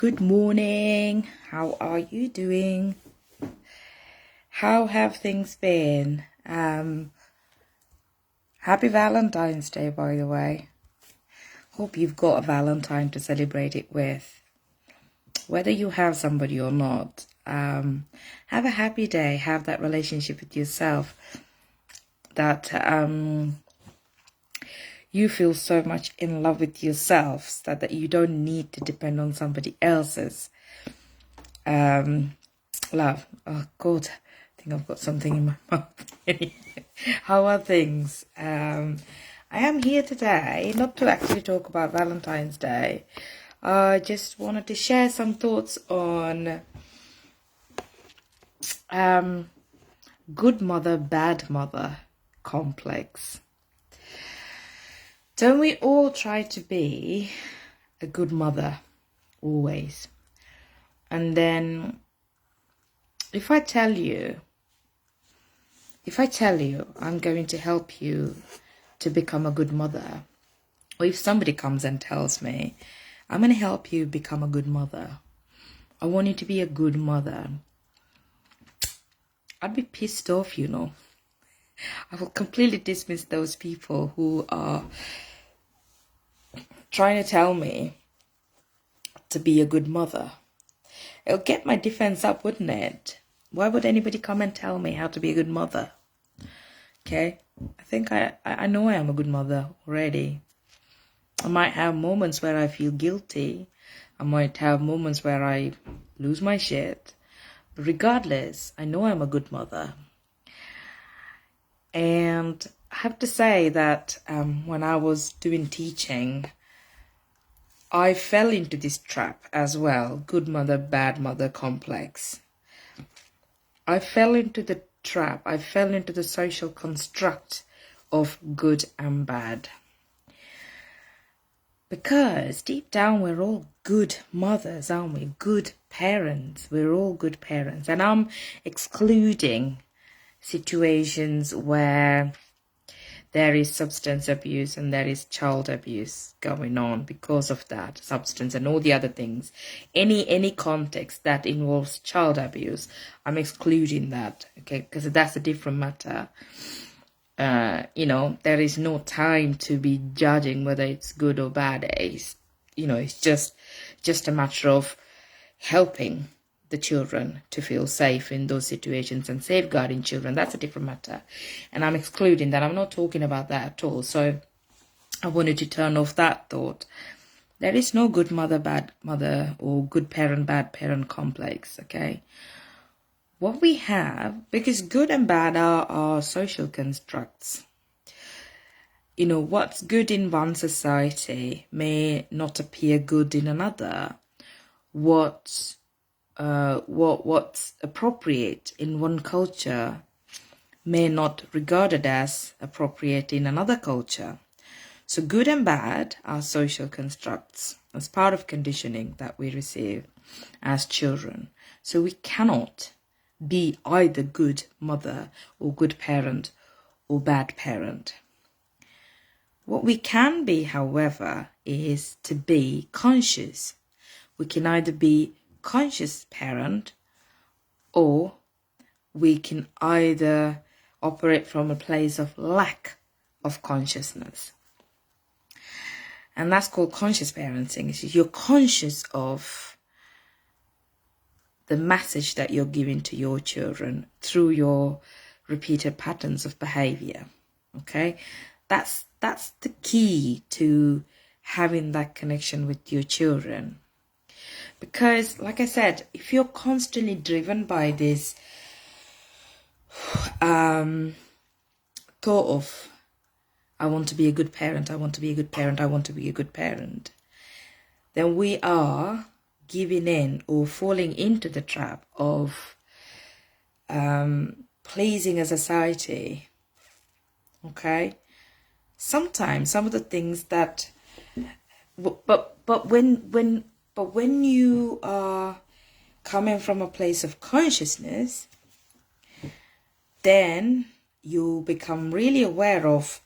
Good morning. How are you doing? How have things been? Happy Valentine's Day, by the way. Hope you've got a Valentine to celebrate it with. Whether you have somebody or not, have a happy day. Have that relationship with yourself that you feel so much in love with yourself that you don't need to depend on somebody else's love. Oh God, I think I've got something in my mouth. How are things? I am here today not to actually talk about Valentine's Day. I just wanted to share some thoughts on good mother, bad mother complex. Don't we all try to be a good mother always? And then if I tell you I'm going to help you to become a good mother, or if somebody comes and tells me I'm going to help you become a good mother, I want you to be a good mother, I'd be pissed off, you know. I will completely dismiss those people who are trying to tell me to be a good mother. It'll get my defense up, wouldn't it? Why would anybody come and tell me how to be a good mother? Okay, I think I know I am a good mother already. I might have moments where I feel guilty. I might have moments where I lose my shit. But regardless, I know I'm a good mother. And I have to say that when I was doing teaching, I fell into this trap as well. Good mother, bad mother complex. I fell into the trap. I fell into the social construct of good and bad. Because deep down, we're all good mothers, aren't we? Good parents. We're all good parents. And I'm excluding situations where there is substance abuse and there is child abuse going on because of that substance and all the other things. Any context that involves child abuse, I'm excluding that, okay? Because that's a different matter. There is no time to be judging whether it's good or bad. It's just a matter of helping the children to feel safe in those situations and safeguarding children. That's a different matter. And I'm excluding that. I'm not talking about that at all. So I wanted to turn off that thought. There is no good mother, bad mother, or good parent, bad parent complex, okay? What we have, because good and bad are social constructs. What's good in one society may not appear good in another. What's appropriate in one culture may not regarded as appropriate in another culture. So good and bad are social constructs as part of conditioning that we receive as children. So we cannot be either good mother or good parent or bad parent. What we can be, however, is to be conscious. We can either be conscious parent, or we can either operate from a place of lack of consciousness. And that's called conscious parenting. You're conscious of the message that you're giving to your children through your repeated patterns of behavior. Okay? That's the key to having that connection with your children. Because, like I said, if you're constantly driven by this thought of, I want to be a good parent, I want to be a good parent, I want to be a good parent, then we are giving in or falling into the trap of pleasing a society. Okay? Sometimes some of the things that, but when you are coming from a place of consciousness, then you become really aware of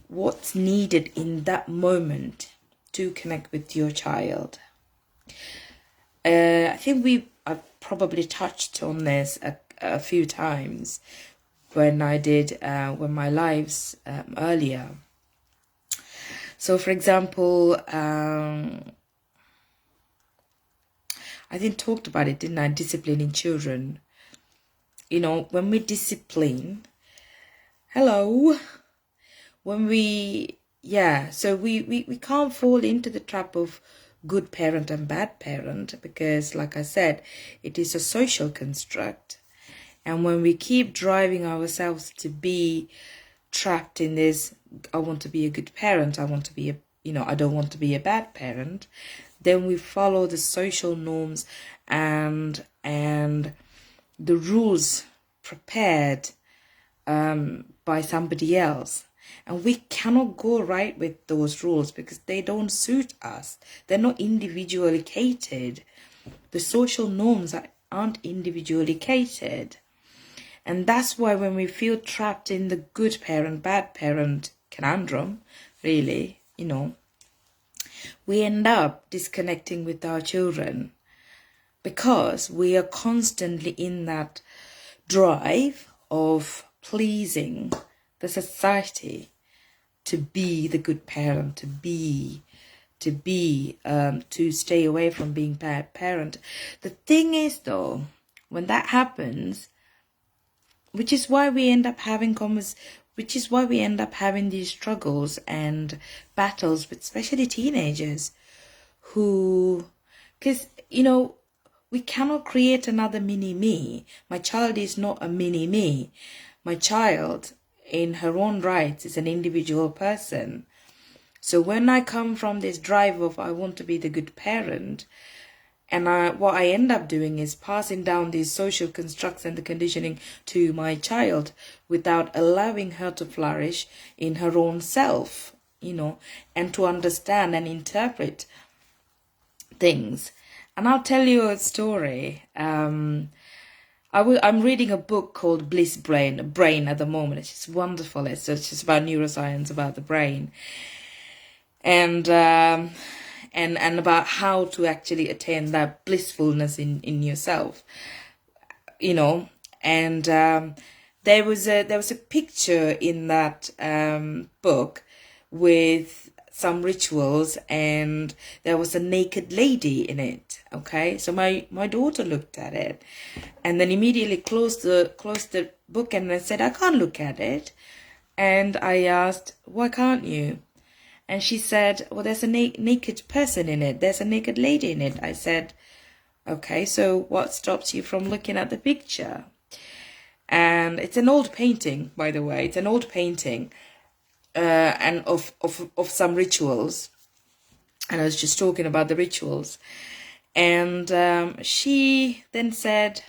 what's needed in that moment to connect with your child. I think I've probably touched on this a few times when I did when my lives earlier. So, for example, I think talked about it, didn't I? Disciplining children. You know, when we discipline, when so we can't fall into the trap of good parent and bad parent, because like I said, it is a social construct. And when we keep driving ourselves to be trapped in this, I want to be a good parent, I want to be I don't want to be a bad parent, then we follow the social norms and the rules prepared by somebody else. And we cannot go right with those rules because they don't suit us. They're not individually catered. The social norms aren't individually catered. And that's why when we feel trapped in the good parent, bad parent conundrum, really, we end up disconnecting with our children because we are constantly in that drive of pleasing the society, to be the good parent, to stay away from being bad parent. The thing is, though, when that happens, which is why we end up having these struggles and battles with especially teenagers because we cannot create another mini me. My child is not a mini me. My child, in her own rights, is an individual person. So when I come from this drive of I want to be the good parent, and what I end up doing is passing down these social constructs and the conditioning to my child without allowing her to flourish in her own self, and to understand and interpret things. And I'll tell you a story. I'm reading a book called Bliss Brain at the moment. It's just wonderful. It's just about neuroscience, about the brain, and about how to actually attain that blissfulness in yourself, And there was a picture in that book with some rituals, and there was a naked lady in it. Okay, so my daughter looked at it, and then immediately closed the book, and I said, I can't look at it. And I asked, why can't you? And she said, well, there's a naked person in it. There's a naked lady in it. I said, okay, so what stops you from looking at the picture? And it's an old painting, by the way. It's an old painting, and of some rituals. And I was just talking about the rituals. And she then said,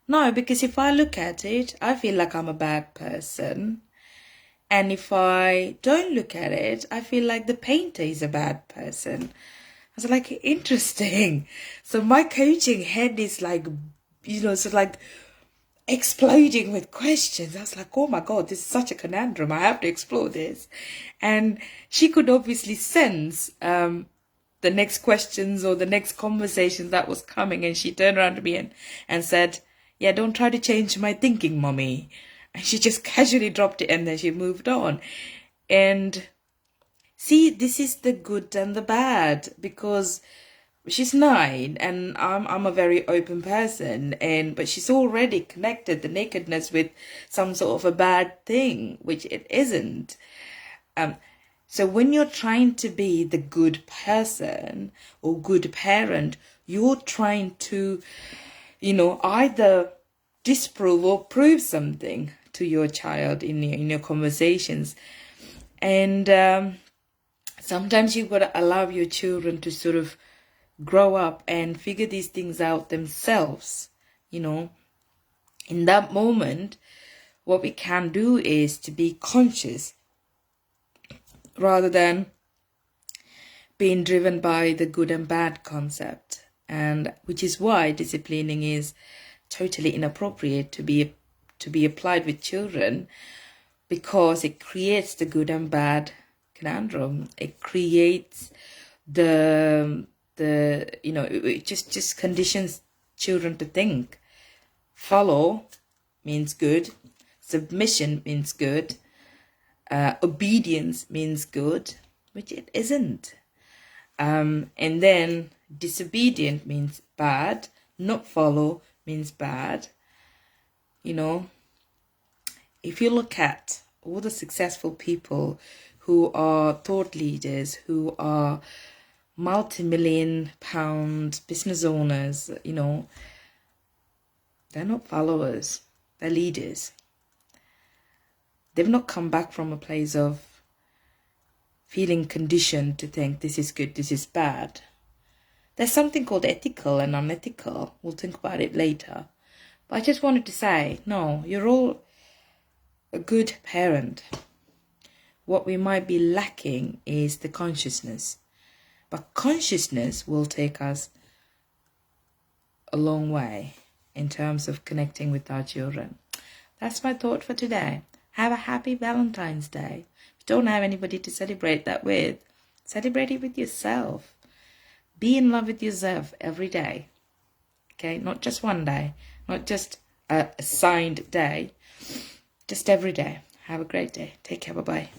no, because if I look at it, I feel like I'm a bad person. And if I don't look at it, I feel like the painter is a bad person. I was like, interesting. So my coaching head is like, exploding with questions. I was like, oh my God, this is such a conundrum. I have to explore this. And she could obviously sense the next questions or the next conversation that was coming. And she turned around to me and said, yeah, don't try to change my thinking, mommy. And she just casually dropped it, and then she moved on. And see, this is the good and the bad, because she's 9 and I'm a very open person, but she's already connected the nakedness with some sort of a bad thing, which it isn't. So when you're trying to be the good person or good parent, you're trying to, either disprove or prove something to your child in your conversations. And sometimes you've got to allow your children to sort of grow up and figure these things out themselves. In that moment, what we can do is to be conscious rather than being driven by the good and bad concept, and which is why disciplining is totally inappropriate to be applied with children, because it creates the good and bad conundrum. It creates the it just conditions children to think. Follow means good. Submission means good. Obedience means good, which it isn't. And then disobedient means bad. Not follow means bad. If you look at all the successful people who are thought leaders, who are multi-million pound business owners, they're not followers, they're leaders. They've not come back from a place of feeling conditioned to think this is good, this is bad. There's something called ethical and unethical. We'll think about it later. But I just wanted to say, no, you're all a good parent. What we might be lacking is the consciousness. But consciousness will take us a long way in terms of connecting with our children. That's my thought for today. Have a happy Valentine's Day. If you don't have anybody to celebrate that with, celebrate it with yourself. Be in love with yourself every day. Okay, not just one day, not just a assigned day, just every day. Have a great day. Take care. Bye-bye.